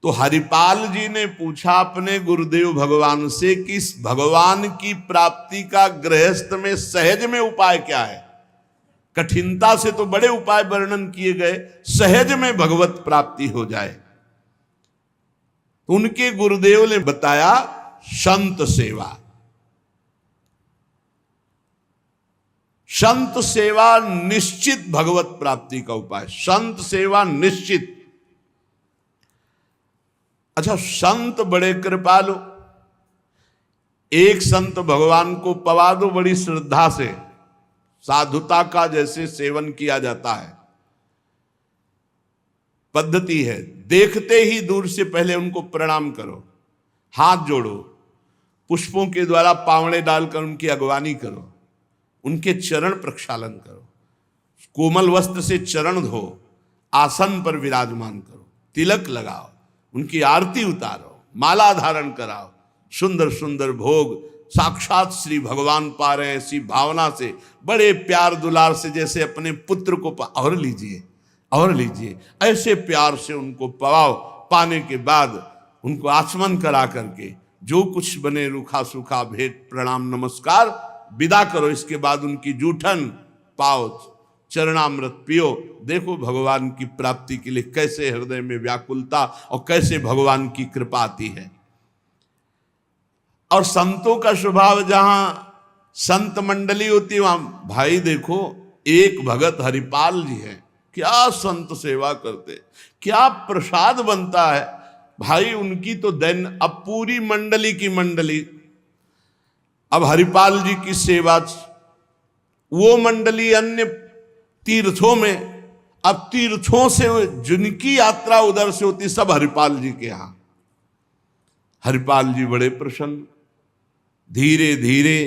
तो हरिपाल जी ने पूछा अपने गुरुदेव भगवान से कि इस भगवान की प्राप्ति का गृहस्थ में सहज में उपाय क्या है। कठिनता से तो बड़े उपाय वर्णन किए गए, सहज में भगवत प्राप्ति हो जाए। उनके गुरुदेव ने बताया संत सेवा। संत सेवा निश्चित भगवत प्राप्ति का उपाय, संत सेवा निश्चित। अच्छा, संत बड़े कृपालु, एक संत भगवान को पवा दो बड़ी श्रद्धा से, साधुता का जैसे सेवन किया जाता है, पद्धति है। देखते ही दूर से पहले उनको प्रणाम करो, हाथ जोड़ो, पुष्पों के द्वारा पावड़े डालकर उनकी अगवानी करो, उनके चरण प्रक्षालन करो, कोमल वस्त्र से चरण धो, आसन पर विराजमान करो, तिलक लगाओ, उनकी आरती उतारो, माला धारण कराओ, सुंदर सुंदर भोग साक्षात श्री भगवान पा रहे हैं ऐसी भावना से, बड़े प्यार दुलार से, जैसे अपने पुत्र को और लीजिए और लीजिए, ऐसे प्यार से उनको पवाओ। पाने के बाद उनको आचमन करा करके जो कुछ बने रूखा सूखा भेंट प्रणाम नमस्कार विदा करो। इसके बाद उनकी जूठन पाओ, चरणामृत पियो। देखो भगवान की प्राप्ति के लिए कैसे हृदय में व्याकुलता और कैसे भगवान की कृपा आती है। और संतों का स्वभाव, जहां संत मंडली होती है वहां, भाई देखो एक भगत हरिपाल जी हैं, क्या संत सेवा करते, क्या प्रसाद बनता है भाई उनकी तो दैन। अब पूरी मंडली की मंडली, अब हरिपाल जी की सेवा, वो मंडली अन्य तीर्थों में, अब तीर्थों से जिनकी यात्रा उधर से होती सब हरिपाल जी के यहां। हरिपाल जी बड़े प्रसन्न, धीरे धीरे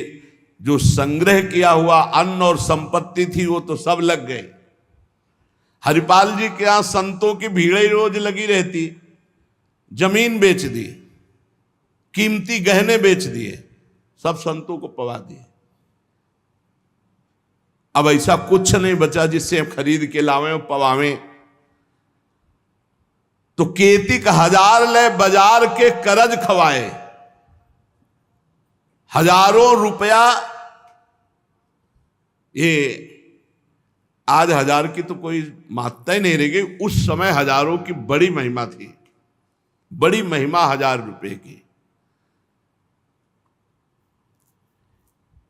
जो संग्रह किया हुआ अन्न और संपत्ति थी वो तो सब लग गए। हरिपाल जी के यहां संतों की भीड़ रोज लगी रहती, जमीन बेच दी, कीमती गहने बेच दिए, सब संतों को पवा दिए। अब ऐसा कुछ नहीं बचा जिससे हम खरीद के लावें और पवावें। तो केतिक 1000 ले बाजार के करज खवाए, हजारों रुपया। ये आज 1000 की तो कोई महत्ता ही नहीं रह गई, उस समय हजारों की बड़ी महिमा थी, बड़ी महिमा 1000 रुपए की।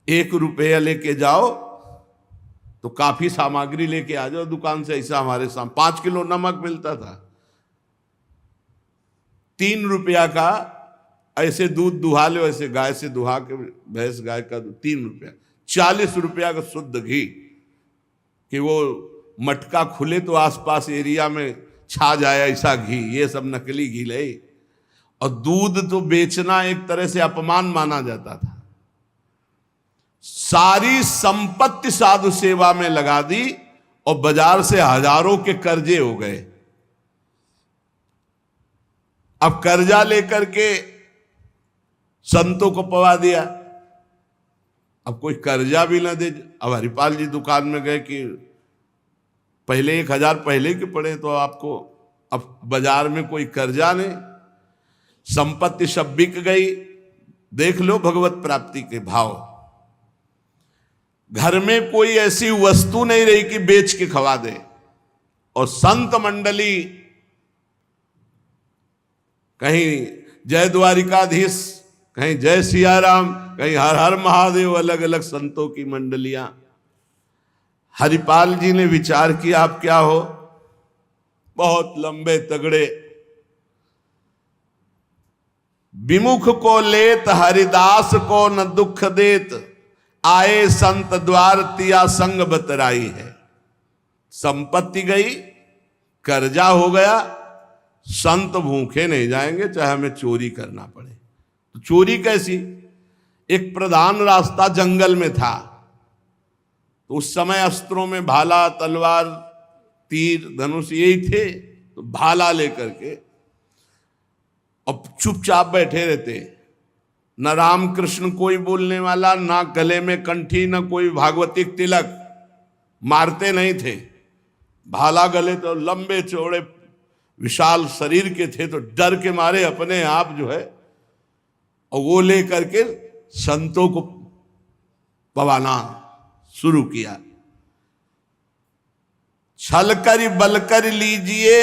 1 रुपया लेके जाओ तो काफी सामग्री लेके आ जाओ दुकान से। ऐसा हमारे सामने 5 किलो नमक मिलता था, 3 रुपया का ऐसे दूध दुहा लो, ऐसे गाय से दुहा के, भैंस गाय का 3 रुपया, 40 रुपया का शुद्ध घी, कि वो मटका खुले तो आसपास एरिया में छा जाए ऐसा घी। ये सब नकली घी ले। और दूध तो बेचना एक तरह से अपमान माना जाता था। सारी संपत्ति साधु सेवा में लगा दी और बाजार से हजारों के कर्जे हो गए। अब कर्जा लेकर के संतों को पवा दिया। अब कोई कर्जा भी ना दे। अब हरिपाल जी दुकान में गए कि पहले 1000 पहले के पड़े तो आपको, अब बाजार में कोई कर्जा नहीं, संपत्ति सब बिक गई। देख लो भगवत प्राप्ति के भाव। घर में कोई ऐसी वस्तु नहीं रही कि बेच के खवा दे। और संत मंडली, कहीं जय द्वारिकाधीश, कहीं जय सिया राम, कहीं हर हर महादेव, अलग अलग संतों की मंडलियां। हरिपाल जी ने विचार किया आप क्या हो, बहुत लंबे तगड़े। विमुख को लेत हरिदास को न दुख देत, आए संत द्वार तिया संग बतराई है। संपत्ति गई, कर्जा हो गया, संत भूखे नहीं जाएंगे चाहे हमें चोरी करना पड़े। तो चोरी कैसी? एक प्रधान रास्ता जंगल में था, तो उस समय अस्त्रों में भाला, तलवार, तीर, धनुष यही थे। तो भाला लेकर के अब चुपचाप बैठे रहते, न रामकृष्ण कोई बोलने वाला, ना गले में कंठी, न कोई भागवतिक तिलक, मारते नहीं थे। भाला गले तो लंबे चौड़े विशाल शरीर के थे, तो डर के मारे अपने आप जो है और वो ले करके संतों को पवाना शुरू किया। छल कर बल कर लीजिए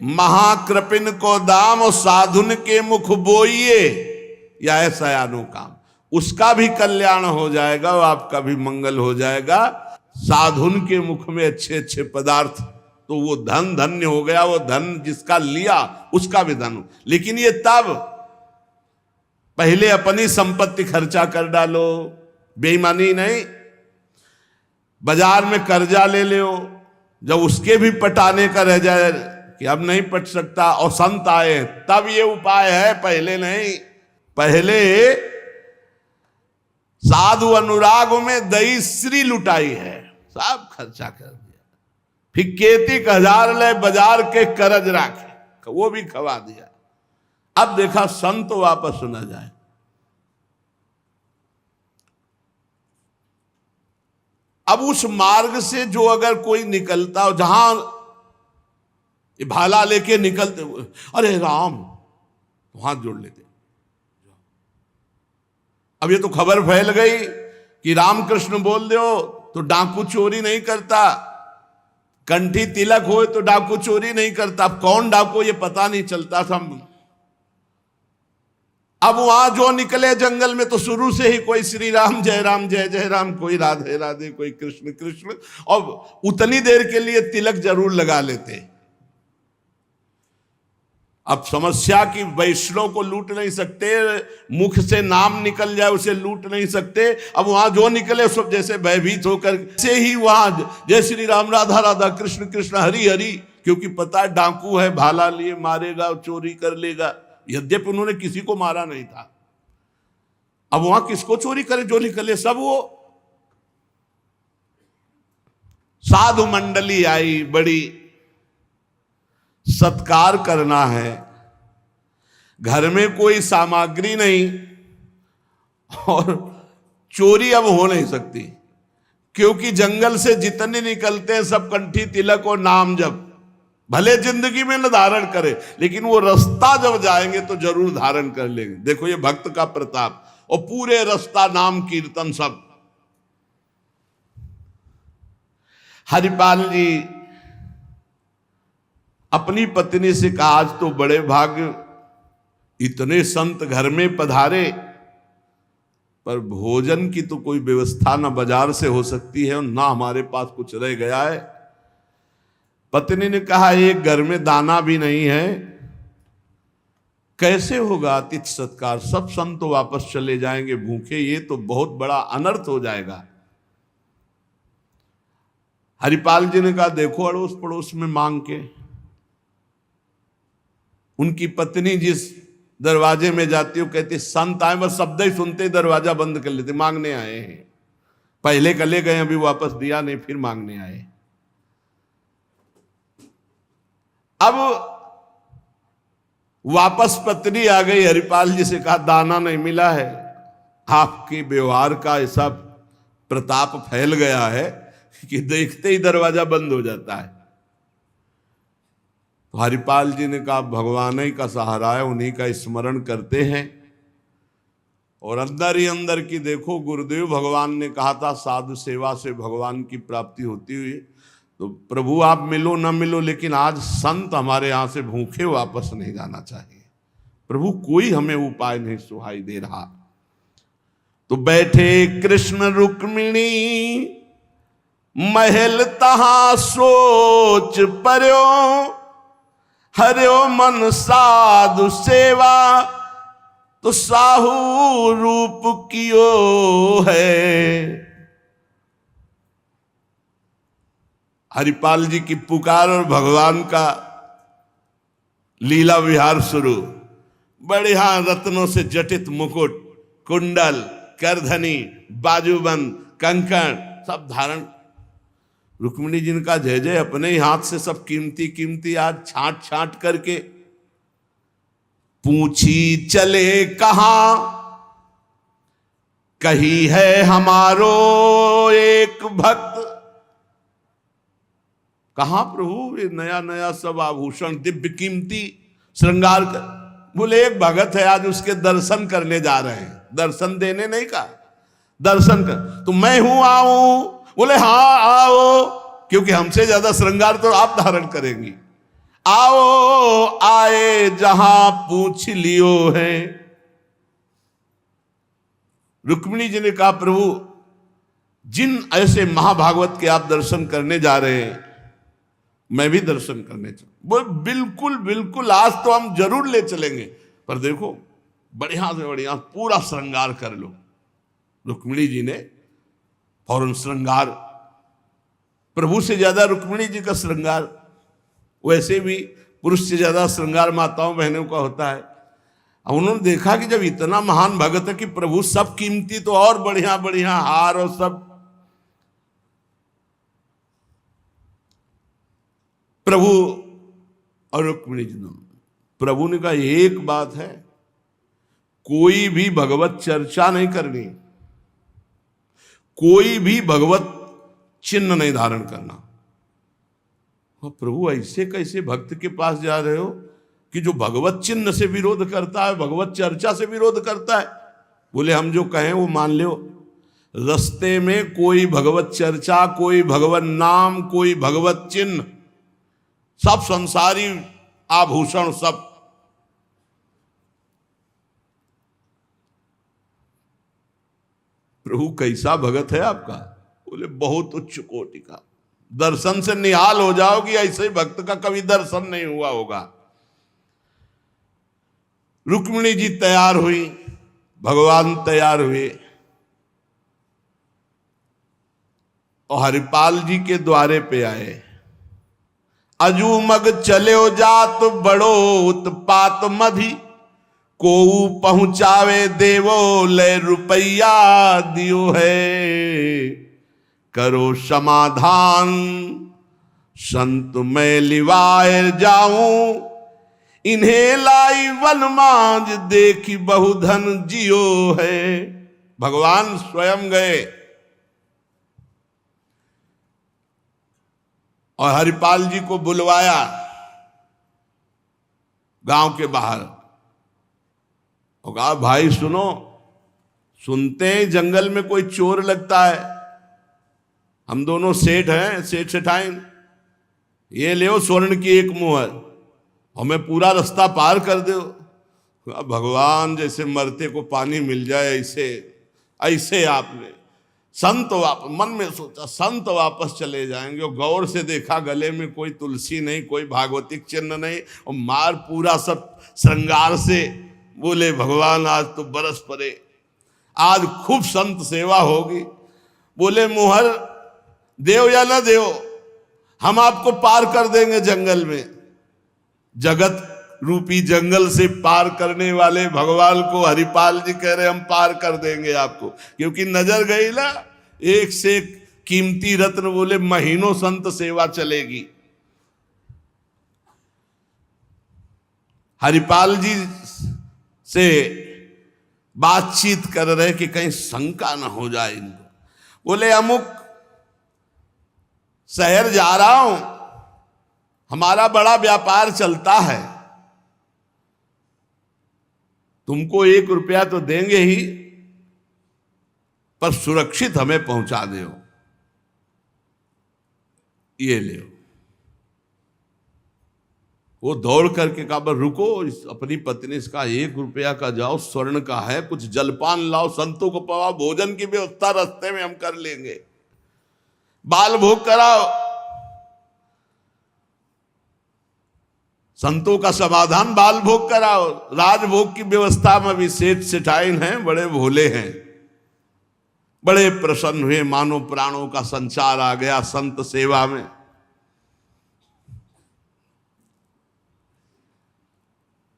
महाकृपिन को दाम, और साधुन के मुख बोइए या ऐसा यानो काम, उसका भी कल्याण हो जाएगा और आपका भी मंगल हो जाएगा। साधुन के मुख में अच्छे अच्छे पदार्थ, तो वो धन धन्य हो गया, वो धन जिसका लिया उसका भी धन। लेकिन ये तब, पहले अपनी संपत्ति खर्चा कर डालो, बेईमानी नहीं। बाजार में कर्जा ले लो, जब उसके भी पटाने का रह जाए कि अब नहीं पट सकता और संत आए, तब ये उपाय है, पहले नहीं। पहले साधु अनुराग में दही श्री लुटाई है, सब खर्चा कर दिया। फिर केतिक 1000 ले बाजार के करज राखे, वो भी खवा दिया। अब देखा संत वापस न जाए। अब उस मार्ग से जो अगर कोई निकलता हो, जहां भाला लेके निकलते, अरे राम, तो हाथ जोड़ लेते। अब ये तो खबर फैल गई कि रामकृष्ण बोल दो तो डाकू चोरी नहीं करता, कंठी तिलक हो तो डाकू चोरी नहीं करता। अब कौन डाकू ये पता नहीं चलता था। अब वहां जो निकले जंगल में, तो शुरू से ही कोई श्री राम जय जय राम, कोई राधे राधे, कोई कृष्ण कृष्ण, और उतनी देर के लिए तिलक जरूर लगा लेते। अब समस्या की वैष्णव को लूट नहीं सकते, मुख से नाम निकल जाए उसे लूट नहीं सकते। अब वहां जो निकले सब जैसे भयभीत होकर से ही वहां जय श्री राम राधा राधा कृष्ण कृष्ण हरि हरि, क्योंकि पता है डाकू है, भाला लिए मारेगा, चोरी कर लेगा। यद्यपि उन्होंने किसी को मारा नहीं था। अब वहां किसको चोरी करे, जो निकले सब वो। साधु मंडली आई, बड़ी सत्कार करना है, घर में कोई सामग्री नहीं और चोरी अब हो नहीं सकती, क्योंकि जंगल से जितने निकलते हैं सब कंठी तिलक और नाम जप, भले जिंदगी में न धारण करे, लेकिन वो रास्ता जब जाएंगे तो जरूर धारण कर लेंगे। देखो ये भक्त का प्रताप, और पूरे रास्ता नाम कीर्तन सब। हरिपाल जी अपनी पत्नी से कहा, आज तो बड़े भाग्य, इतने संत घर में पधारे, पर भोजन की तो कोई व्यवस्था ना बाजार से हो सकती है और ना हमारे पास कुछ रह गया है। पत्नी ने कहा, एक घर में दाना भी नहीं है, कैसे होगा अतिथि सत्कार? सब संत तो वापस चले जाएंगे भूखे, ये तो बहुत बड़ा अनर्थ हो जाएगा। हरिपाल जी ने कहा, देखो अड़ोस पड़ोस में मांग के। उनकी पत्नी जिस दरवाजे में जाती हो, कहती संत आए, बस शब्द ही सुनते ही दरवाजा बंद कर लेते, मांगने आए हैं। पहले कले गए, अभी वापस दिया नहीं, फिर मांगने आए। अब वापस पत्नी आ गई, हरिपाल जी से कहा, दाना नहीं मिला है। आपके व्यवहार का ऐसा प्रताप फैल गया है कि देखते ही दरवाजा बंद हो जाता है। तो हरिपाल जी ने कहा, भगवान ही का सहारा है, उन्हीं का स्मरण करते हैं। और अंदर ही अंदर की देखो, गुरुदेव भगवान ने कहा था साधु सेवा से भगवान की प्राप्ति होती हुई। तो प्रभु आप मिलो ना मिलो, लेकिन आज संत हमारे यहां से भूखे वापस नहीं जाना चाहिए। प्रभु कोई हमें उपाय नहीं सुहाई दे रहा। तो बैठे कृष्ण रुक्मिणी महल तहां सोच पर्यो, हरियो मन साधु सेवा तो साहू रूप कियो है। हरिपाल जी की पुकार और भगवान का लीला विहार शुरू। बढ़िया रत्नों से जटित मुकुट, कुंडल, करधनी, बाजूबंद, कंकण सब धारण। रुक्मिणी जी का जय जय, अपने ही हाथ से सब कीमती कीमती आज छांट छांट करके। पूछी चले कहां, कही है हमारो एक भक्त, कहाँ प्रभु ये नया नया सब आभूषण दिव्य कीमती श्रृंगार कर। बोले एक भगत है, आज उसके दर्शन करने जा रहे हैं, दर्शन देने नहीं कहा, दर्शन कर। तो मैं हूं, आऊं? बोले हाँ आओ, क्योंकि हमसे ज्यादा श्रृंगार तो आप धारण करेंगी। आओ आए जहां पूछ लियो है। रुक्मिणी जी ने कहा प्रभु जिन ऐसे महाभागवत के आप दर्शन करने जा रहे हैं, मैं भी दर्शन करने चल। बोल बिल्कुल बिल्कुल, आज तो हम जरूर ले चलेंगे, पर देखो बढ़िया से बढ़िया पूरा श्रृंगार कर लो। रुक्मिणी जी ने फौरन श्रृंगार, प्रभु से ज्यादा रुक्मिणी जी का श्रृंगार, वैसे भी पुरुष से ज्यादा श्रृंगार माताओं बहनों का होता है। अब उन्होंने देखा कि जब इतना महान भगत है कि प्रभु सब कीमती, तो और बढ़िया बढ़िया हार और सब। प्रभु और रुक्मिणी जी, प्रभु ने कहा एक बात है, कोई भी भगवत चर्चा नहीं करनी, कोई भी भगवत चिन्ह नहीं धारण करना। प्रभु ऐसे कैसे भक्त के पास जा रहे हो कि जो भगवत चिन्ह से विरोध करता है, भगवत चर्चा से विरोध करता है? बोले हम जो कहें वो मान लो। रस्ते में कोई भगवत चर्चा, कोई भगवत नाम, कोई भगवत चिन्ह, सब संसारी आभूषण सब। प्रभु कैसा भगत है आपका? बोले बहुत उच्च कोटि का, दर्शन से निहाल हो जाओगी, ऐसे भक्त का कभी दर्शन नहीं हुआ होगा। रुक्मिणी जी तैयार हुई, भगवान तैयार हुए और हरिपाल जी के द्वारे पे आए। अजू मग चले जात बड़ो उत्पात मधि, को पहुंचावे देवो ले रुपया दियो है। करो समाधान संत मैं लिवाए जाऊं, इन्हें लाई वन मांझ देखी बहुधन जियो है। भगवान स्वयं गए और हरिपाल जी को बुलवाया गांव के बाहर और कहा भाई सुनो, सुनते हैं जंगल में कोई चोर लगता है, हम दोनों सेठ हैं, सेठ सेठाइन, ये ले स्वर्ण की एक मुहर, हमें पूरा रास्ता पार कर दो। भगवान जैसे मरते को पानी मिल जाए ऐसे ऐसे आपने संत मन में सोचा संत वापस चले जाएंगे, और गौर से देखा गले में कोई तुलसी नहीं, कोई भागवतिक चिन्ह नहीं, और मार पूरा सब श्रृंगार से। बोले भगवान आज तो बरस पड़े, आज खूब संत सेवा होगी। बोले मुहर देव या न देव, हम आपको पार कर देंगे जंगल में। जगत रूपी जंगल से पार करने वाले भगवान को हरिपाल जी कह रहे हम पार कर देंगे आपको, क्योंकि नजर गई ना एक से एक कीमती रत्न। बोले महीनों संत सेवा चलेगी। हरिपाल जी से बातचीत कर रहे कि कहीं शंका ना हो जाए इनको। बोले अमुक शहर जा रहा हूं, हमारा बड़ा व्यापार चलता है, तुमको 1 रुपया तो देंगे ही, पर सुरक्षित हमें पहुंचा दो, ये ले। वो दौड़ करके कहा रुको, अपनी पत्नी से कहा 1 रुपया का जाओ, स्वर्ण का है, कुछ जलपान लाओ, संतों को पवाओ, भोजन की व्यवस्था रास्ते में हम कर लेंगे, बाल भोग कराओ, संतों का समाधान बाल भोग कराओ। राजभोग की व्यवस्था में भी सेठ सेठाइन हैं, बड़े भोले हैं, बड़े प्रसन्न हुए, मानो प्राणों का संचार आ गया संत सेवा में।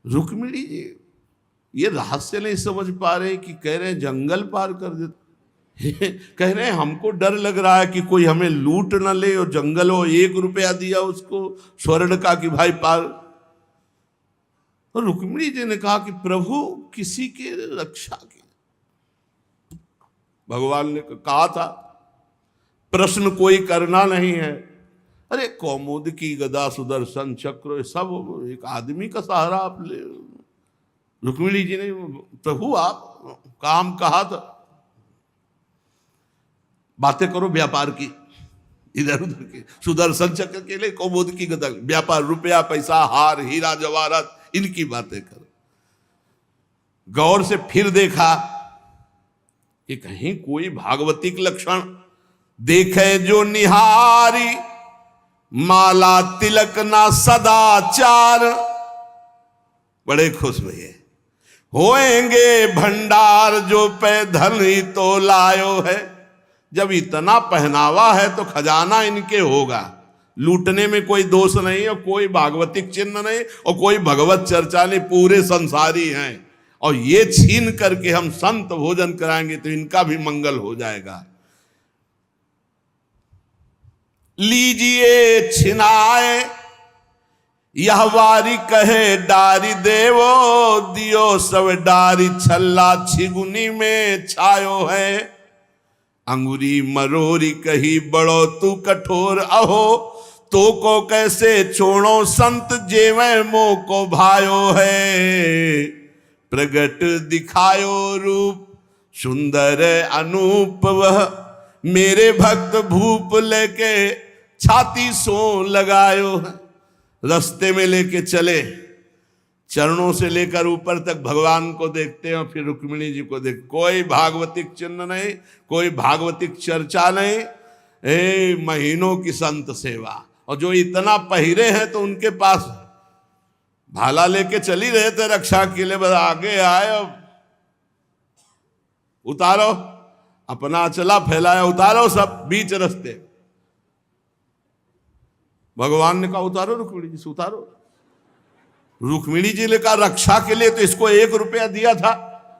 रुक्मिणी जी ये रहस्य नहीं समझ पा रहे कि कह रहे जंगल पार कर देते, कह रहे हमको डर लग रहा है कि कोई हमें लूट न ले, और जंगल हो 1 रुपया दिया उसको स्वर्ण का कि भाई पार। और रुक्मिणी जी ने कहा कि प्रभु किसी के रक्षा की, भगवान ने कहा था प्रश्न कोई करना नहीं है। अरे कौमुद की गदा सुदर्शन चक्र सब एक आदमी का सहारा आप ले। रुक्मिणी जी ने, प्रभु आप काम कहा था, बातें करो व्यापार की, इधर उधर के सुदर्शन चक्र के लिए कौमुद की गदा, व्यापार, रुपया पैसा हार हीरा जवाहरात, इनकी बातें करो। गौर से फिर देखा कि कहीं कोई भागवतिक लक्षण देखे जो निहारी, माला तिलक ना सदाचार। बड़े खुश हुए, होएंगे भंडार जो पे धन ही तो लायो है। जब इतना पहनावा है तो खजाना इनके होगा, लूटने में कोई दोष नहीं और कोई भागवतिक चिन्ह नहीं और कोई भगवत चर्चा नहीं, पूरे संसारी हैं। और ये छीन करके हम संत भोजन कराएंगे तो इनका भी मंगल हो जाएगा। लीजिए छिनाए यह वारी कहे डारी देवो, दियो सब डारी छल्ला छिगुनी में छायो है। अंगुरी मरोरी कही बड़ो तू कठोर, अहो तो को कैसे छोड़ो संत जेवे मोह को भायो है। प्रगट दिखायो रूप सुंदर अनूप, वह मेरे भक्त भूप लेके छाती सो लगायो है। रास्ते में लेके चले, चरणों से लेकर ऊपर तक भगवान को देखते हैं और फिर रुक्मिणी जी को देख। कोई भागवतिक चिन्ह नहीं, कोई भागवतिक चर्चा नहीं, महीनों की संत सेवा। और जो इतना पहिरे हैं तो उनके पास भाला लेके चली रहे थे रक्षा के लिए, बस आगे आए और उतारो, अपना चला फैलाया, उतारो सब बीच रास्ते। भगवान ने कहा उतारो रुक्मिणी जी से, उतारो। रुक्मिणी जी ने कहा रक्षा के लिए तो इसको 1 रुपया दिया था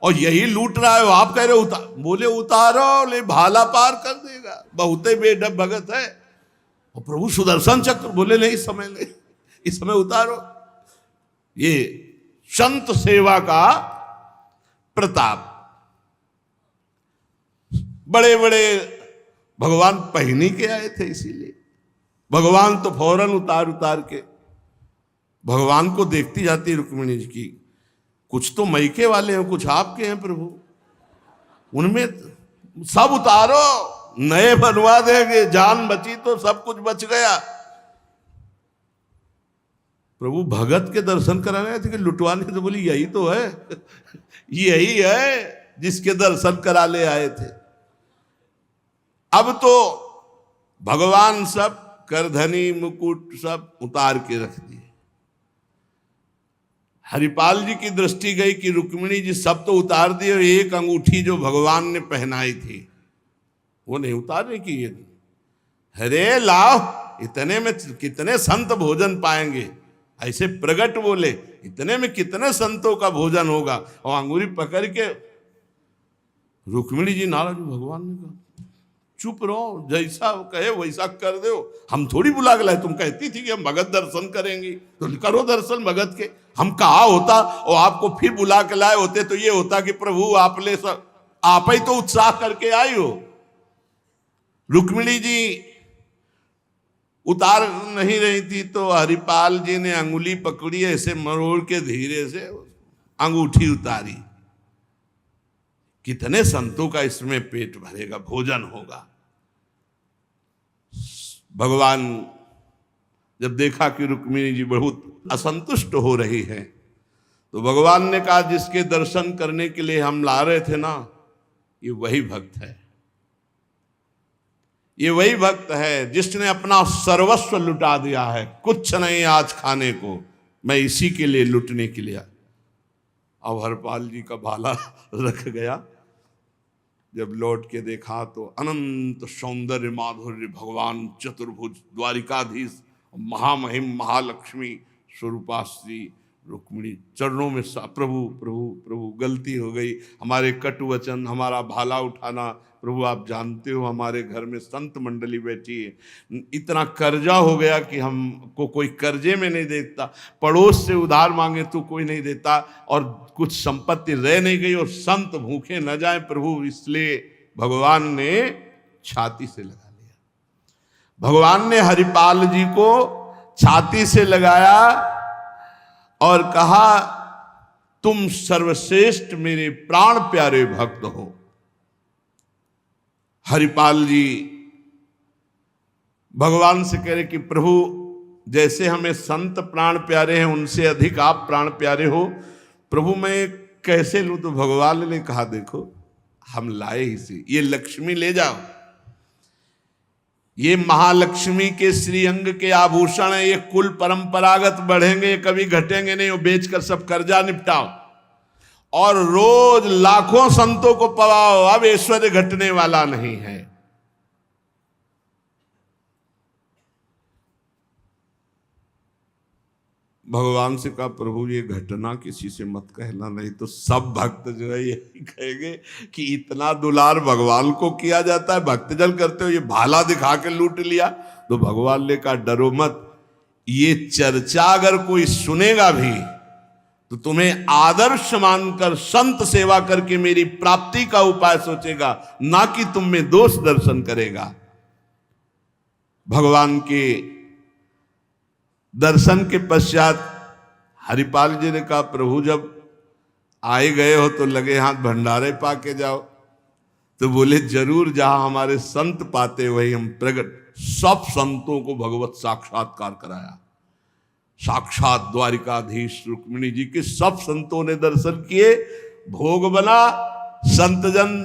और यही लूट रहा है, आप कह रहे उतार। बोले उतारो, ले भाला पार कर देगा, बहुते बेढब भगत है। और प्रभु सुदर्शन चक्र, बोले नहीं इस समय ले, इस समय उतारो। ये संत सेवा का प्रताप। बड़े बड़े भगवान पहनी के आए थे, इसीलिए भगवान तो फौरन उतार के भगवान को देखती जाती रुक्मिणी जी की। कुछ तो मैके वाले हैं, कुछ आपके हैं प्रभु, उनमें सब उतारो, नए बनवा देंगे, जान बची तो सब कुछ बच गया। प्रभु भगत के दर्शन कराने आए थे कि लुटवाने? तो बोली यही तो है यही है जिसके दर्शन करा ले आए थे। अब तो भगवान सब करधनी मुकुट सब उतार के रख दिए। हरिपाल जी की दृष्टि गई कि रुक्मिणी जी सब तो उतार दिए, एक अंगूठी जो भगवान ने पहनाई थी वो नहीं उतारने की। ये हरे लाओ, इतने में कितने संत भोजन पाएंगे। ऐसे प्रगट बोले, इतने में कितने संतों का भोजन होगा। और अंगूरी पकड़ के रुक्मिणी जी नाराज, भगवान ने कहा चुप रहो, जैसा कहे वैसा कर दो, हम थोड़ी बुला के लाए। तुम कहती थी कि हम भगत दर्शन करेंगे तो करो दर्शन भगत के। हम कहा होता और आपको फिर बुला के लाए होते तो ये होता कि प्रभु आप ले सब, आप ही तो उत्साह करके आई हो। रुक्मिणी जी उतार नहीं रही थी तो हरिपाल जी ने अंगुली पकड़ी, ऐसे मरोड़ के धीरे से अंगूठी उतारी। कितने संतों का इसमें पेट भरेगा, भोजन होगा। भगवान जब देखा कि रुक्मिणी जी बहुत असंतुष्ट हो रही है तो भगवान ने कहा जिसके दर्शन करने के लिए हम ला रहे थे ना, ये वही भक्त है। ये वही भक्त है जिसने अपना सर्वस्व लुटा दिया है। कुछ नहीं आज खाने को, मैं इसी के लिए लुटने के लिए। अब हरपाल जी का भाला रख गया। जब लौट के देखा तो अनंत सौंदर्य माधुर्य भगवान चतुर्भुज द्वारिकाधीश महामहिम महालक्ष्मी स्वरूपा श्री रुक्मिणी चरणों में प्रभु प्रभु प्रभु गलती हो गई, हमारे कटु वचन, हमारा भाला उठाना। प्रभु आप जानते हो हमारे घर में संत मंडली बैठी है, इतना कर्जा हो गया कि हमको कोई कर्जे में नहीं देता, पड़ोस से उधार मांगे तो कोई नहीं देता, और कुछ संपत्ति रह नहीं गई और संत भूखे न जाए प्रभु। इसलिए भगवान ने छाती से लगा लिया। भगवान ने हरिपाल जी को छाती से लगाया और कहा, तुम सर्वश्रेष्ठ मेरे प्राण प्यारे भक्त हो। हरिपाल जी भगवान से कह रहे कि प्रभु, जैसे हमें संत प्राण प्यारे हैं उनसे अधिक आप प्राण प्यारे हो, प्रभु मैं कैसे लूं? तो भगवान ने कहा, देखो हम लाए ही से, ये लक्ष्मी ले जाओ, ये महालक्ष्मी के श्रीअंग के आभूषण है, ये कुल परंपरागत बढ़ेंगे, ये कभी घटेंगे नहीं, वो बेचकर सब कर्जा निपटाओ और रोज लाखों संतों को पवाओ, अब ऐश्वर्य घटने वाला नहीं है। भगवान से कहा, प्रभु ये घटना किसी से मत कहना, नहीं तो सब भक्त जो है यही कहेंगे कि इतना दुलार भगवान को किया जाता है, भक्तजन करते हो ये भाला दिखा के लूट लिया। तो भगवान ने कहा, डरो मत, ये चर्चा अगर कोई सुनेगा भी तो तुम्हें आदर्श मानकर संत सेवा करके मेरी प्राप्ति का उपाय सोचेगा, ना कि तुम में दोष दर्शन करेगा। भगवान के दर्शन के पश्चात हरिपाल जी ने कहा, प्रभु जब आए गए हो तो लगे हाथ भंडारे पाके जाओ। तो बोले, जरूर, जहां हमारे संत पाते वही हम प्रकट। सब संतों को भगवत साक्षात्कार कराया, साक्षात द्वारिकाधीश रुक्मिणी जी के सब संतों ने दर्शन किए, भोग बना। संतजन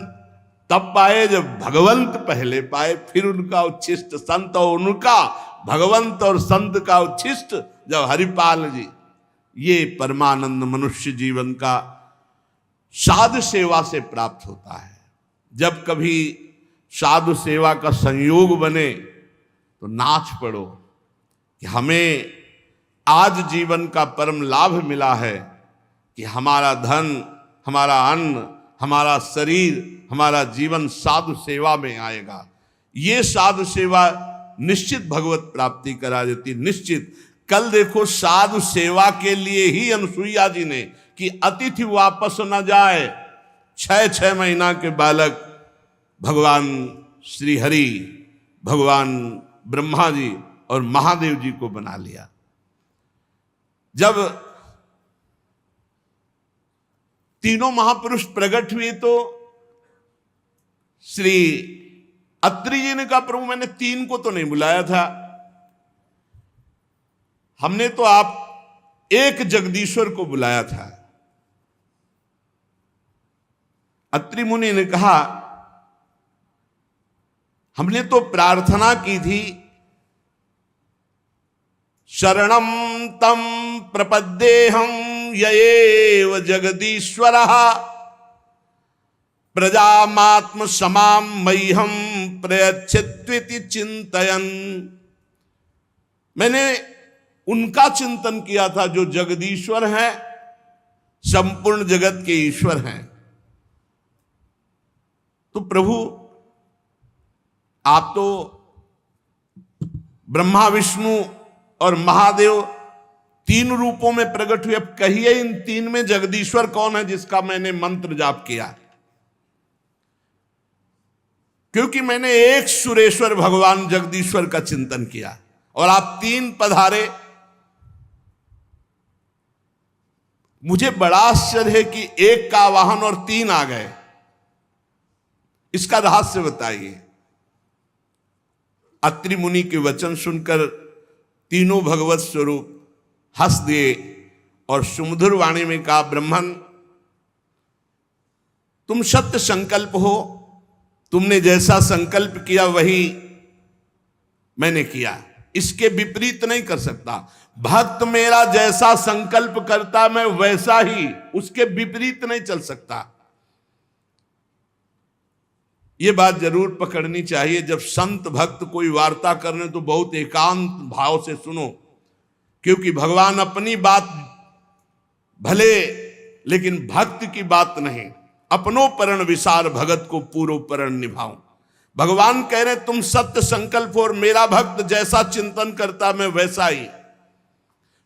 तब पाए जब भगवंत पहले पाए, फिर उनका उच्छिष्ट संत और उनका भगवंत और संत का उच्छिष्ट जब हरिपाल जी। ये परमानंद मनुष्य जीवन का साधु सेवा से प्राप्त होता है। जब कभी साधु सेवा का संयोग बने तो नाच पड़ो कि हमें आज जीवन का परम लाभ मिला है कि हमारा धन, हमारा अन्न, हमारा शरीर, हमारा जीवन साधु सेवा में आएगा। ये साधु सेवा निश्चित भगवत प्राप्ति करा देती, निश्चित। कल देखो, साधु सेवा के लिए ही अनुसुईया जी ने कि अतिथि वापस न जाए, 6 महीना के बालक भगवान श्री हरि, भगवान ब्रह्मा जी और महादेव जी को बना लिया। जब तीनों महापुरुष प्रकट हुए तो श्री अत्रि जी ने कहा, प्रभु मैंने 3 को तो नहीं बुलाया था, हमने तो आप एक जगदीश्वर को बुलाया था। अत्रि मुनि ने कहा, हमने तो प्रार्थना की थी, शरणम तम प्रपद्येहम यएव जगदीश्वरः प्रजामात्म समाम मह्यम प्रयच्छत्विति चिंतयन्। मैंने उनका चिंतन किया था जो जगदीश्वर हैं, संपूर्ण जगत के ईश्वर हैं। तो प्रभु आप तो ब्रह्मा, विष्णु और महादेव 3 रूपों में प्रकट हुए, अब कहिए इन 3 में जगदीश्वर कौन है जिसका मैंने मंत्र जाप किया? क्योंकि मैंने एक सुरेश्वर भगवान जगदीश्वर का चिंतन किया और आप 3 पधारे। मुझे बड़ा आश्चर्य है कि 1 का आवाहन और 3 आ गए, इसका रहस्य बताइए। अत्रि मुनि के वचन सुनकर तीनों भगवत स्वरूप हंस दिए और सुमधुर वाणी में कहा, ब्रह्मन तुम सत्य संकल्प हो, तुमने जैसा संकल्प किया वही मैंने किया, इसके विपरीत नहीं कर सकता। भक्त मेरा जैसा संकल्प करता मैं वैसा ही, उसके विपरीत नहीं चल सकता। ये बात जरूर पकड़नी चाहिए। जब संत भक्त कोई वार्ता करने तो बहुत एकांत भाव से सुनो, क्योंकि भगवान अपनी बात भले, लेकिन भक्त की बात नहीं। अपनो परण विसार भगत को पूरो परण निभाऊं। भगवान कह रहे तुम सत्य संकल्प हो और मेरा भक्त जैसा चिंतन करता मैं वैसा ही।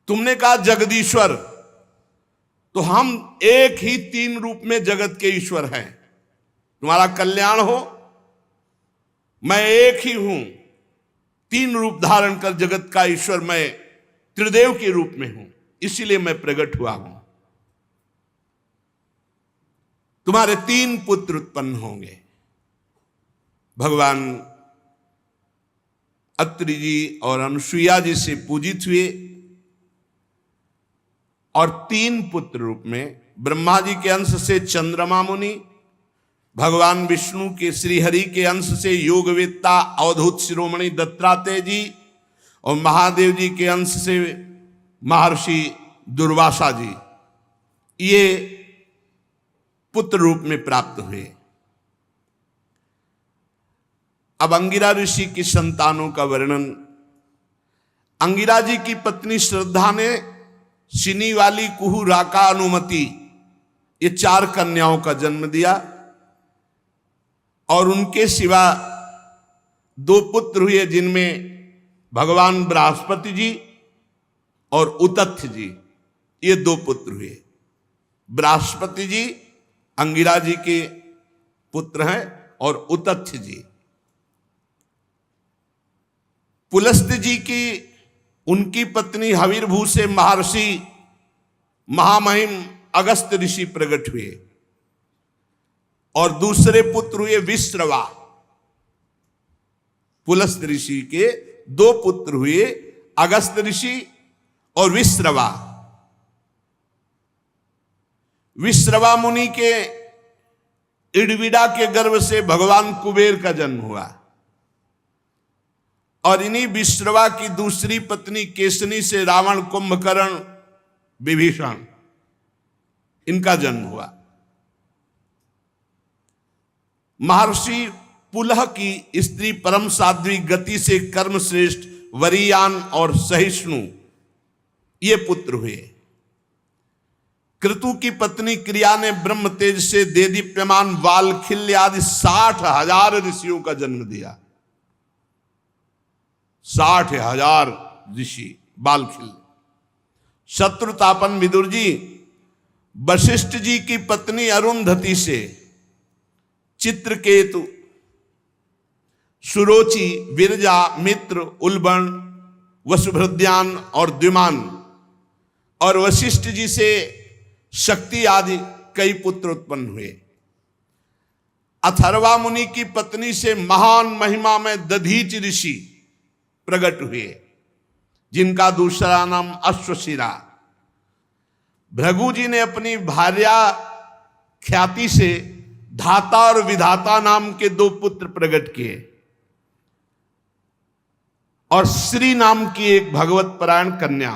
तुमने कहा जगदीश्वर, तो हम एक ही 3 रूप में जगत के ईश्वर हैं। तुम्हारा कल्याण हो, मैं एक ही हूं, तीन रूप धारण कर जगत का ईश्वर मैं त्रिदेव के रूप में हूं, इसीलिए मैं प्रकट हुआ हूं। तुम्हारे तीन पुत्र उत्पन्न होंगे। भगवान अत्रि जी और अनुसुईया जी से पूजित हुए और तीन पुत्र रूप में ब्रह्मा जी के अंश से चंद्रमा मुनि, भगवान विष्णु के श्रीहरि के अंश से योगवेत्ता अवधूत शिरोमणि दत्तात्रेय जी और महादेव जी के अंश से महर्षि दुर्वासा जी, ये पुत्र रूप में प्राप्त हुए। अब अंगिरा ऋषि की संतानों का वर्णन। अंगिरा जी की पत्नी श्रद्धा ने सिनी वाली, कुहू, राका, अनुमति, ये चार कन्याओं का जन्म दिया और उनके सिवा दो पुत्र हुए, जिनमें भगवान बृहस्पति जी और उतथ्य जी, ये दो पुत्र हुए। बृहस्पति जी अंगिरा जी के पुत्र हैं और उतथ्य जी पुलस्त्य जी की, उनकी पत्नी हविर्भू से महर्षि महामहिम अगस्त्य ऋषि प्रकट हुए और दूसरे पुत्र हुए विश्रवा। पुलस्त्य ऋषि के दो पुत्र हुए, अगस्त्य ऋषि और विश्रवा। विश्रवा मुनि के इडविडा के गर्भ से भगवान कुबेर का जन्म हुआ और इन्हीं विश्रवा की दूसरी पत्नी केसनी से रावण, कुंभकर्ण, विभीषण, इनका जन्म हुआ। महर्षि पुलह की स्त्री परम साध्वी गति से कर्म श्रेष्ठ वरीयान और सहिष्णु, ये पुत्र हुए। क्रतु की पत्नी क्रिया ने ब्रह्म तेज से देदीप्यमान वालखिल्य आदि 60,000 ऋषियों का जन्म दिया। 60,000 ऋषि वालखिल्य। शत्रुतापन विदुर जी वशिष्ठ जी की पत्नी अरुंधति से चित्रकेतु, सुरोचि, विरजा, मित्र, उल्बण, वसुभृद्यान और द्विमान, और वशिष्ठ जी से शक्ति आदि कई पुत्र उत्पन्न हुए। अथर्वा मुनि की पत्नी से महान महिमा में दधीच ऋषि प्रकट हुए, जिनका दूसरा नाम अश्वशिरा। भृगु जी ने अपनी भार्या ख्याति से धाता और विधाता नाम के दो पुत्र प्रकट किए और श्री नाम की एक भगवत परायण कन्या।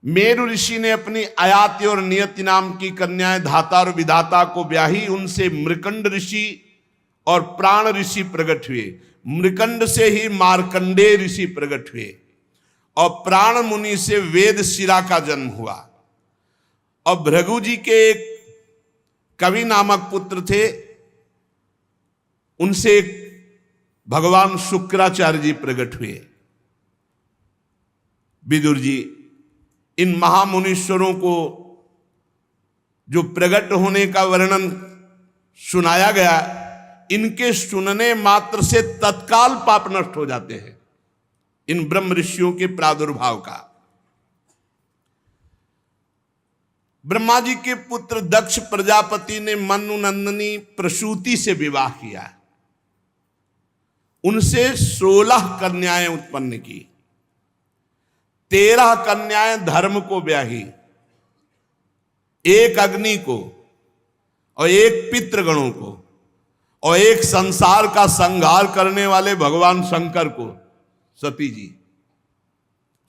मेरु ऋषि ने अपनी आयाति और नियति नाम की कन्याएं धाता और विधाता को ब्याही, उनसे मृकंड ऋषि और प्राण ऋषि प्रकट हुए। मृकंड से ही मार्कंडेय ऋषि प्रकट हुए और प्राण मुनि से वेद शिरा का जन्म हुआ। और भृगु जी के एक कवि नामक पुत्र थे, उनसे भगवान शुक्राचार्य जी प्रकट हुए। विदुर जी, इन महामुनीश्वरों को जो प्रकट होने का वर्णन सुनाया गया, इनके सुनने मात्र से तत्काल पाप नष्ट हो जाते हैं, इन ब्रह्म ऋषियों के प्रादुर्भाव का। ब्रह्मा जी के पुत्र दक्ष प्रजापति ने मनु नंदनी प्रसूति से विवाह किया, उनसे 16 कन्याएं उत्पन्न की। 13 कन्याएं धर्म को ब्याही, एक अग्नि को और एक पितृगणों को और एक संसार का संहार करने वाले भगवान शंकर को, सती जी।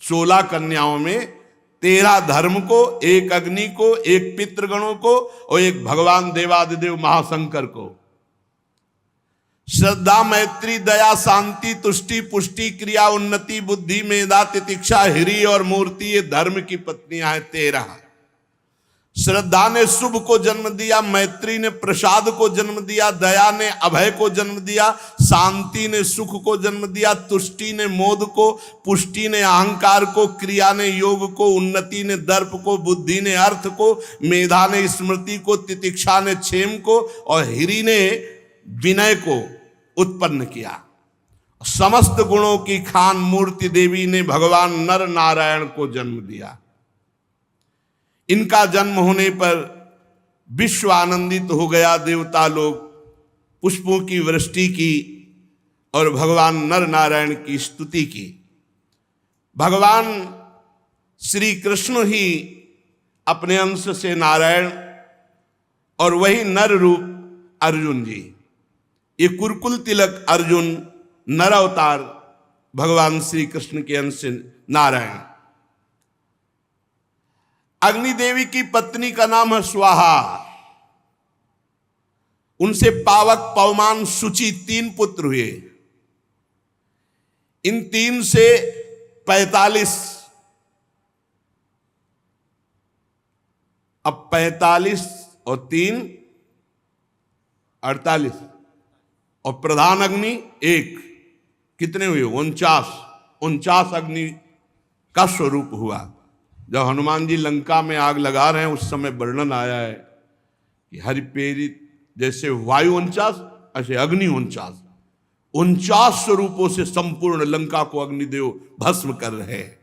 16 कन्याओं में 13 धर्म को, एक अग्नि को, एक पितृगणों को और एक भगवान देवादिदेव महाशंकर को। श्रद्धा, मैत्री, दया, शांति, तुष्टि, पुष्टि, क्रिया, उन्नति, बुद्धि, मेधा, तितिक्षा, हिरी और मूर्ति, ये धर्म की पत्नियां हैं 13। श्रद्धा ने शुभ को जन्म दिया, मैत्री ने प्रसाद को जन्म दिया, दया ने अभय को जन्म दिया, शांति ने सुख को जन्म दिया, तुष्टि ने मोद को, पुष्टि ने अहंकार को, क्रिया ने योग को, उन्नति ने दर्प को, बुद्धि ने अर्थ को, मेधा ने स्मृति को, तितिक्षा ने क्षेम को और हिरी ने विनय को उत्पन्न किया। समस्त गुणों की खान मूर्ति देवी ने भगवान नर नारायण को जन्म दिया। इनका जन्म होने पर विश्व आनंदित हो गया। देवता लोग पुष्पों की वृष्टि की और भगवान नर नारायण की स्तुति की। भगवान श्री कृष्ण ही अपने अंश से नारायण और वही नर रूप अर्जुन जी, ये कुरकुल तिलक अर्जुन नर अवतार भगवान श्री कृष्ण के अंश से नारायण। अग्नि देवी की पत्नी का नाम है स्वाहा। उनसे पावक, पवमान, शुचि 3 पुत्र हुए। इन 3 से 45, अब 45 और 3 48 और प्रधान अग्नि 1, कितने हुए? 49 अग्नि का स्वरूप हुआ। जब हनुमान जी लंका में आग लगा रहे हैं उस समय वर्णन आया है कि हरिप्रेरित जैसे वायु 49 ऐसे अग्नि 49 स्वरूपों से संपूर्ण लंका को अग्निदेव भस्म कर रहे हैं।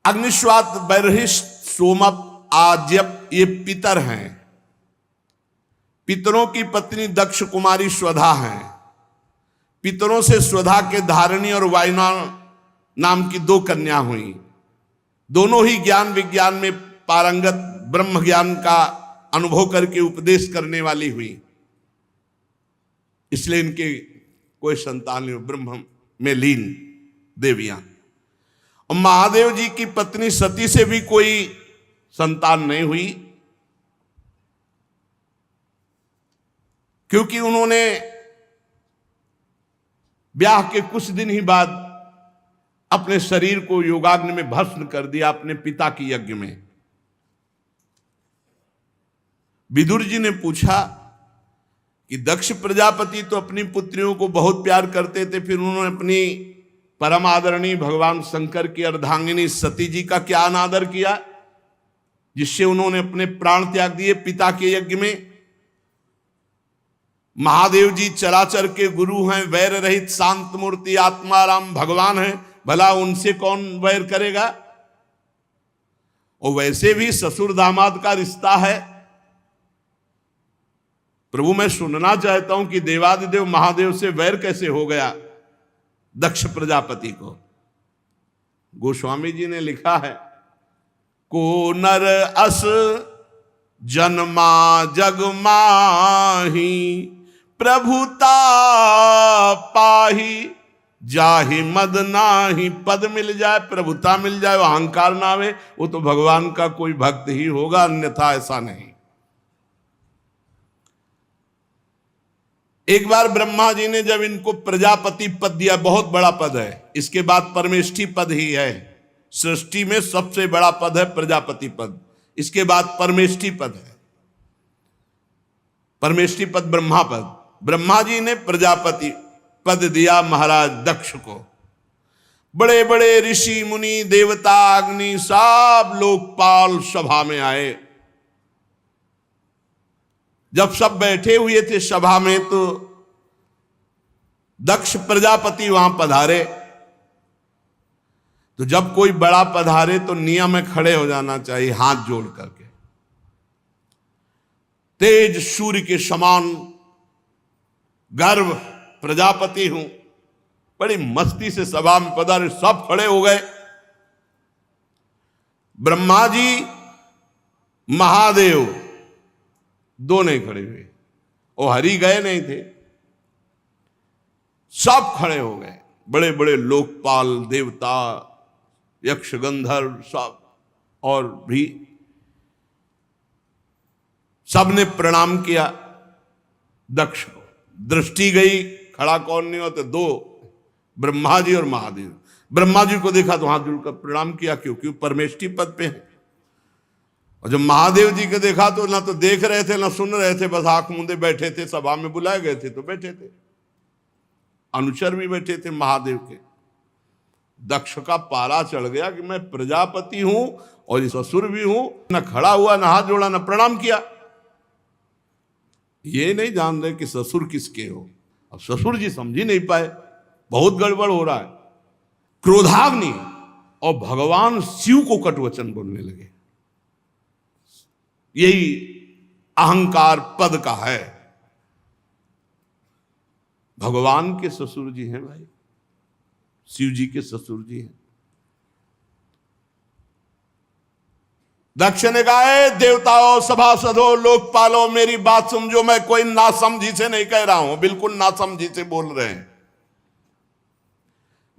अग्निश्वात, बर्हिष्ठ, सोमप, आज्यप ये पितर हैं। पितरों की पत्नी दक्ष कुमारी स्वधा हैं। पितरों से स्वधा के धारिणी और वायुना नाम की 2 कन्या हुई। दोनों ही ज्ञान विज्ञान में पारंगत, ब्रह्म ज्ञान का अनुभव करके उपदेश करने वाली हुई, इसलिए इनके कोई संतान नहीं, ब्रह्म में लीन देवियां। और महादेव जी की पत्नी सती से भी कोई संतान नहीं हुई, क्योंकि उन्होंने ब्याह के कुछ दिन ही बाद अपने शरीर को योगाग्नि में भस्म कर दिया अपने पिता की यज्ञ में। विदुर जी ने पूछा कि दक्ष प्रजापति तो अपनी पुत्रियों को बहुत प्यार करते थे, फिर उन्होंने अपनी परम आदरणीय भगवान शंकर की अर्धांगिनी सती जी का क्या अनादर किया, जिससे उन्होंने अपने प्राण त्याग दिए पिता के यज्ञ में। महादेव जी चराचर के गुरु हैं, वैर रहित शांत मूर्ति आत्माराम भगवान हैं, भला उनसे कौन वैर करेगा। और वैसे भी ससुर दामाद का रिश्ता है। प्रभु मैं सुनना चाहता हूं कि देवादिदेव महादेव से वैर कैसे हो गया दक्ष प्रजापति को। गोस्वामी जी ने लिखा है, को नर अस जन्मा जग माही, प्रभुता पाही जाहि मद नाही। पद मिल जाए, प्रभुता मिल जाए, अहंकार ना आवे, वो तो भगवान का कोई भक्त ही होगा, अन्यथा ऐसा नहीं। एक बार ब्रह्मा जी ने जब इनको प्रजापति पद दिया, बहुत बड़ा पद है, इसके बाद परमेष्ठी पद ही है। सृष्टि में सबसे बड़ा पद है प्रजापति पद, इसके बाद परमेष्ठी पद है। परमेष्ठी पद ब्रह्मा पद। ब्रह्मा जी ने प्रजापति पद दिया महाराज दक्ष को। बड़े बड़े ऋषि मुनि देवता अग्नि सब लोकपाल सभा में आए। जब सब बैठे हुए थे सभा में, तो दक्ष प्रजापति वहां पधारे। तो जब कोई बड़ा पधारे तो नियम में खड़े हो जाना चाहिए हाथ जोड़ करके। तेज सूर्य के समान गर्व प्रजापति हूं, बड़ी मस्ती से सभा में पधारे, सब खड़े हो गए। ब्रह्मा जी महादेव 2 नहीं खड़े हुए, वो हरि गए नहीं थे, सब खड़े हो गए। बड़े बड़े लोकपाल देवता यक्ष गंधर्व सब, और भी सबने प्रणाम किया दक्ष को। दृष्टि गई, खड़ा कौन नहीं होते, 2 ब्रह्मा जी और महादेव। ब्रह्मा जी को देखा तो हाथ जोड़कर प्रणाम किया, क्योंकि परमेष्ठी पद पे है। और जब महादेव जी को देखा तो ना तो देख रहे थे ना सुन रहे थे, बस आंख मूंदे बैठे थे। सभा में बुलाए गए थे तो बैठे थे, अनुचर भी बैठे थे महादेव के। दक्ष का पारा चढ़ गया कि मैं प्रजापति हूं और ससुर भी हूं, न खड़ा हुआ, न हाथ जोड़ा, न प्रणाम किया। ये नहीं जान रहे कि ससुर किसके हो। अब ससुर जी समझ ही नहीं पाए, बहुत गड़बड़ हो रहा है। क्रोधाग्नि और भगवान शिव को कटवचन बोलने लगे। यही अहंकार पद का है। भगवान के ससुर जी हैं भाई, शिव जी के ससुर जी हैं। दक्ष ने कहा, देवताओं, सभासदों, लोकपालों, मेरी बात समझो, मैं कोई नासमझी से नहीं कह रहा हूं, बिल्कुल नासमझी से बोल रहे हैं।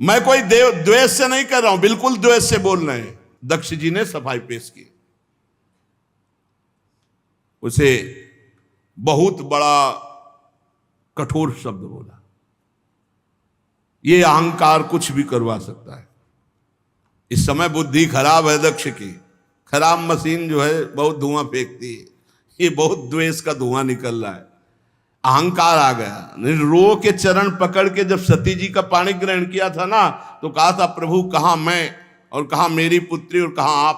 मैं कोई द्वेष से नहीं कर रहा हूं, बिल्कुल द्वेष से बोल रहे हैं। दक्ष जी ने सफाई पेश की। उसे बहुत बड़ा कठोर शब्द बोला। ये अहंकार कुछ भी करवा सकता है। इस समय बुद्धि खराब है दक्ष की। खराब मशीन जो है बहुत धुआं फेंकती है। ये बहुत द्वेष का धुआं निकल रहा है। अहंकार आ गया। रो के चरण पकड़ के जब सती जी का पाणी ग्रहण किया था ना, तो कहा था, प्रभु कहां मैं और कहां मेरी पुत्री और कहां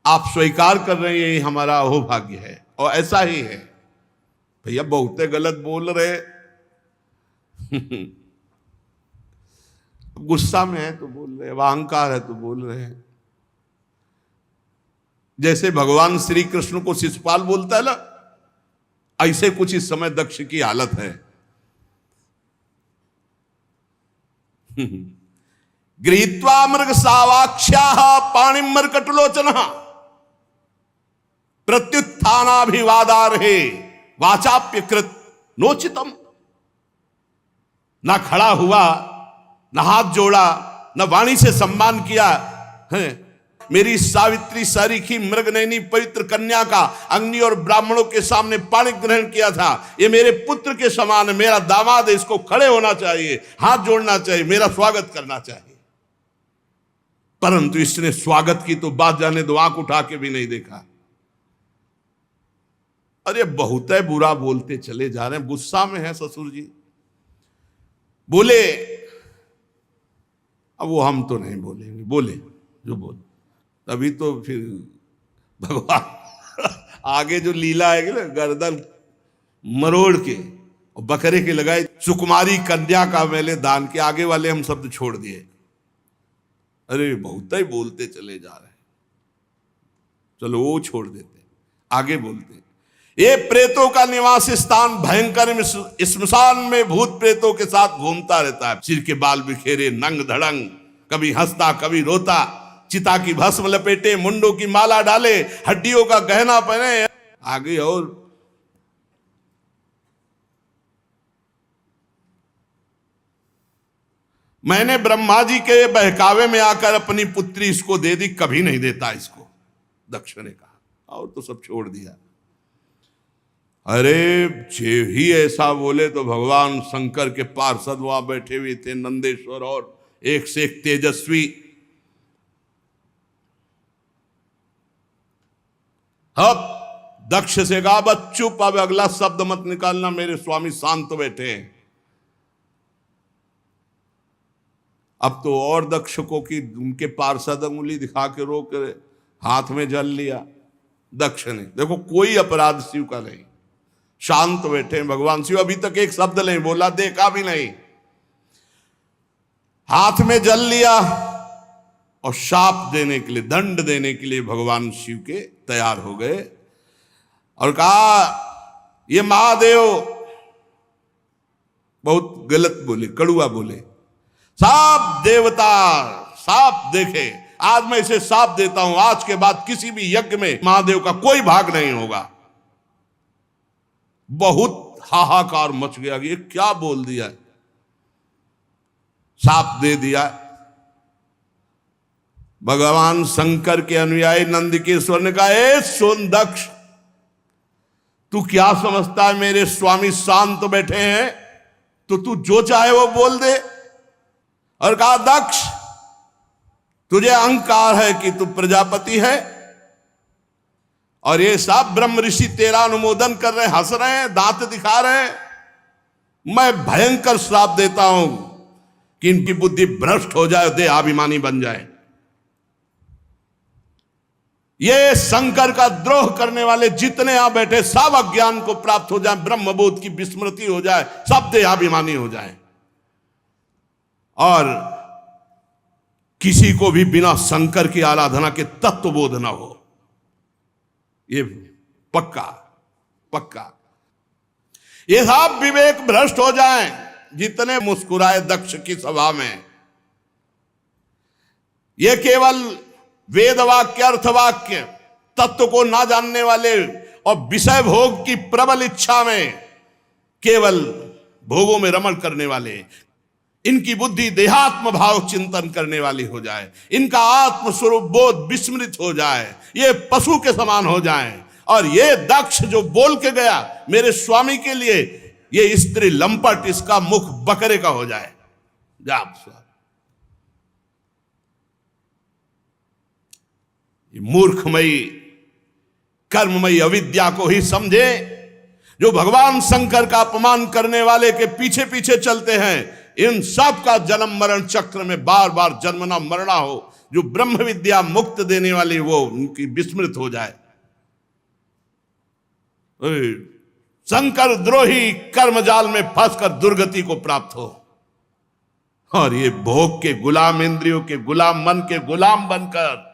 आप स्वीकार कर रहे हैं, यही हमारा अहोभाग्य है। और ऐसा ही है भैया, बहुते गलत बोल रहे। गुस्सा में है तो बोल रहे, अहंकार है तो बोल रहे हैं। जैसे भगवान श्री कृष्ण को शिशुपाल बोलता है ना, ऐसे कुछ इस समय दक्ष की हालत है। गृहीत्वा मृग सावाक्ष्याः पाणिं मर्कटलोचनः प्रत्युत्थानाभिवादार्हे वाचाप्यकृत नोचितम। ना खड़ा हुआ, ना हाथ जोड़ा, ना वाणी से सम्मान किया है। मेरी सावित्री सारिखी मृगनयनी पवित्र कन्या का अग्नि और ब्राह्मणों के सामने पाणी ग्रहण किया था। ये मेरे पुत्र के समान है, मेरा दामाद है, इसको खड़े होना चाहिए, हाथ जोड़ना चाहिए, मेरा स्वागत करना चाहिए। परंतु इसने स्वागत की तो बात जाने दो, आंख उठा के भी नहीं देखा। अरे बहुत है, बुरा बोलते चले जा रहे हैं। गुस्सा में है ससुर जी, बोले। अब वो हम तो नहीं बोलेंगे, बोले जो बोले। तभी तो फिर भगवान आगे जो लीला आएगी ना, गर्दन मरोड़ के और बकरे के लगाए, सुकुमारी कन्या का मैंने दान के आगे वाले हम शब्द छोड़ दिए। अरे बहुत ही बोलते चले जा रहे हैं, चलो वो छोड़ देते, आगे बोलते। ये प्रेतों का निवास स्थान भयंकर श्मशान में भूत प्रेतों के साथ घूमता रहता है। सिर के बाल बिखेरे, नंग धड़ंग, कभी हंसता कभी रोता, चिता की भस्म लपेटे, मुंडों की माला डाले, हड्डियों का गहना पहने। आगे और मैंने ब्रह्मा जी के बहकावे में आकर अपनी पुत्री इसको दे दी, कभी नहीं देता इसको, दक्ष ने कहा। और तो सब छोड़ दिया। अरे जे ही ऐसा बोले तो भगवान शंकर के पार्षद वहां बैठे हुए थे, नंदेश्वर, और एक से एक तेजस्वी। अब दक्ष से कहा, बस चुप, अब अगला शब्द मत निकालना, मेरे स्वामी शांत बैठे हैं। अब तो और दक्ष को कि उनके पार्षद अंगुली दिखा के रोक, हाथ में जल लिया दक्ष ने। देखो कोई अपराध शिव का नहीं, शांत बैठे हैं भगवान शिव। अभी तक एक शब्द नहीं बोला, देखा भी नहीं, हाथ में जल लिया और शाप देने के लिए, दंड देने के लिए भगवान शिव के तैयार हो गए और कहा, ये महादेव बहुत गलत बोले, कड़ुआ बोले। साप देवता साप देखे, आज मैं इसे साप देता हूं, आज के बाद किसी भी यज्ञ में महादेव का कोई भाग नहीं होगा। बहुत हाहाकार मच गया, ये क्या बोल दिया, साप दे दिया। भगवान शंकर के अनुयायी नंदिकेश्वर ने कहा, ए सोन दक्ष, तू क्या समझता है, मेरे स्वामी शांत बैठे हैं तो तू जो चाहे वो बोल दे। और कहा, दक्ष तुझे अहंकार है कि तू प्रजापति है, और ये सब ब्रह्म ऋषि तेरा अनुमोदन कर रहे हैं, हंस रहे हैं, दांत दिखा रहे हैं। मैं भयंकर श्राप देता हूं कि इनकी बुद्धि भ्रष्ट हो जाए, देहाभिमानी बन जाए। ये शंकर का द्रोह करने वाले जितने यहां बैठे सब अज्ञान को प्राप्त हो जाए, ब्रह्मबोध की विस्मृति हो जाए, सब देहाभिमानी हो जाए और किसी को भी बिना शंकर की आराधना के तत्वबोध ना हो। ये पक्का पक्का। ये सब विवेक भ्रष्ट हो जाएं, जितने मुस्कुराए दक्ष की सभा में। ये केवल वेद वाक्य, अर्थवाक्य, तत्व को ना जानने वाले और विषय भोग की प्रबल इच्छा में केवल भोगों में रमण करने वाले, इनकी बुद्धि देहात्म भाव चिंतन करने वाली हो जाए, इनका आत्म स्वरूप बोध विस्मृत हो जाए, ये पशु के समान हो जाएं। और ये दक्ष जो बोल के गया मेरे स्वामी के लिए, ये स्त्री लंपट, इसका मुख बकरे का हो जाए। मूर्खमयी कर्ममयी अविद्या को ही समझे, जो भगवान शंकर का अपमान करने वाले के पीछे पीछे चलते हैं। इन सब का जन्म मरण चक्र में बार बार जन्मना मरना हो। जो ब्रह्म विद्या मुक्त देने वाली वो उनकी विस्मृत हो जाए। शंकर द्रोही कर्मजाल में फंसकर दुर्गति को प्राप्त हो और ये भोग के गुलाम, इंद्रियों के गुलाम, मन के गुलाम बनकर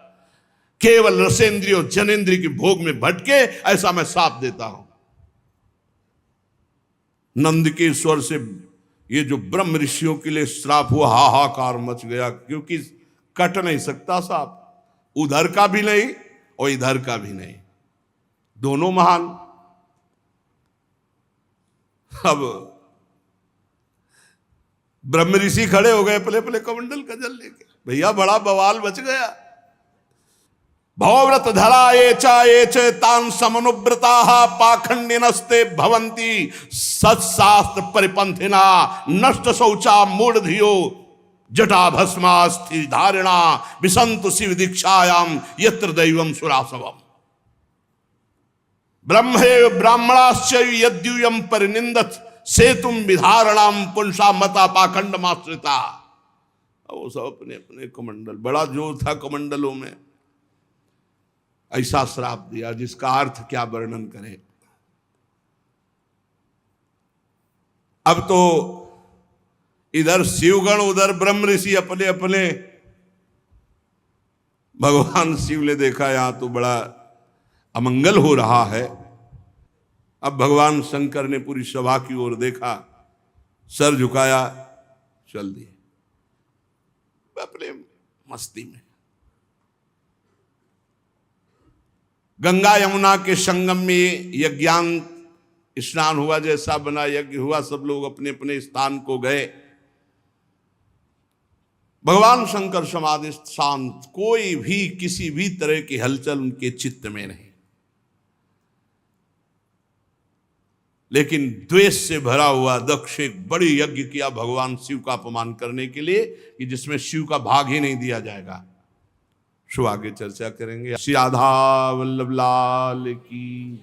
केवल रसेंद्रियों जनेंद्रिय की भोग में भटके, ऐसा मैं साथ देता हूं। नंद के स्वर से ये जो ब्रह्म ऋषियों के लिए श्राप हुआ, हाहाकार मच गया, क्योंकि कट नहीं सकता सांप, उधर का भी नहीं और इधर का भी नहीं, दोनों महान। अब ब्रह्म ऋषि खड़े हो गए पले पले कमंडल का जल लेके, भैया बड़ा बवाल बच गया। भवव्रत धरा ये च तान समनुव्रता पाखंडिनस्ते भवंती सत्शास्त्र परिपंथिना नष्ट शौचा मूढ़धियो जटा भस्मास्थि धारिणा विसंतु शिव दीक्षायाम यत्र दैवम सुरासवम ब्रह्मे ब्राह्मणाश्च यद्यूयम परिनिंदत सेतुम विधारणाम पुंसा मता पाखंड माश्रिता। वो सब अपने अपने कमंडल, बड़ा जोर था कमंडलों में, ऐसा श्राप दिया जिसका अर्थ क्या वर्णन करें। अब तो इधर शिवगण उधर ब्रह्म ऋषि अपने अपने। भगवान शिव ने देखा यहां तो बड़ा अमंगल हो रहा है। अब भगवान शंकर ने पूरी सभा की ओर देखा, सर झुकाया, चल दिए अपने मस्ती में। गंगा यमुना के संगम में यज्ञान स्नान हुआ, जैसा बना यज्ञ हुआ, सब लोग अपने अपने स्थान को गए। भगवान शंकर समाधि शांत, कोई भी किसी भी तरह की हलचल उनके चित्त में नहीं। लेकिन द्वेष से भरा हुआ दक्ष एक बड़ी यज्ञ किया भगवान शिव का अपमान करने के लिए, कि जिसमें शिव का भाग ही नहीं दिया जाएगा। सो आगे चर्चा करेंगे। श्री राधा वल्लभ लाल की।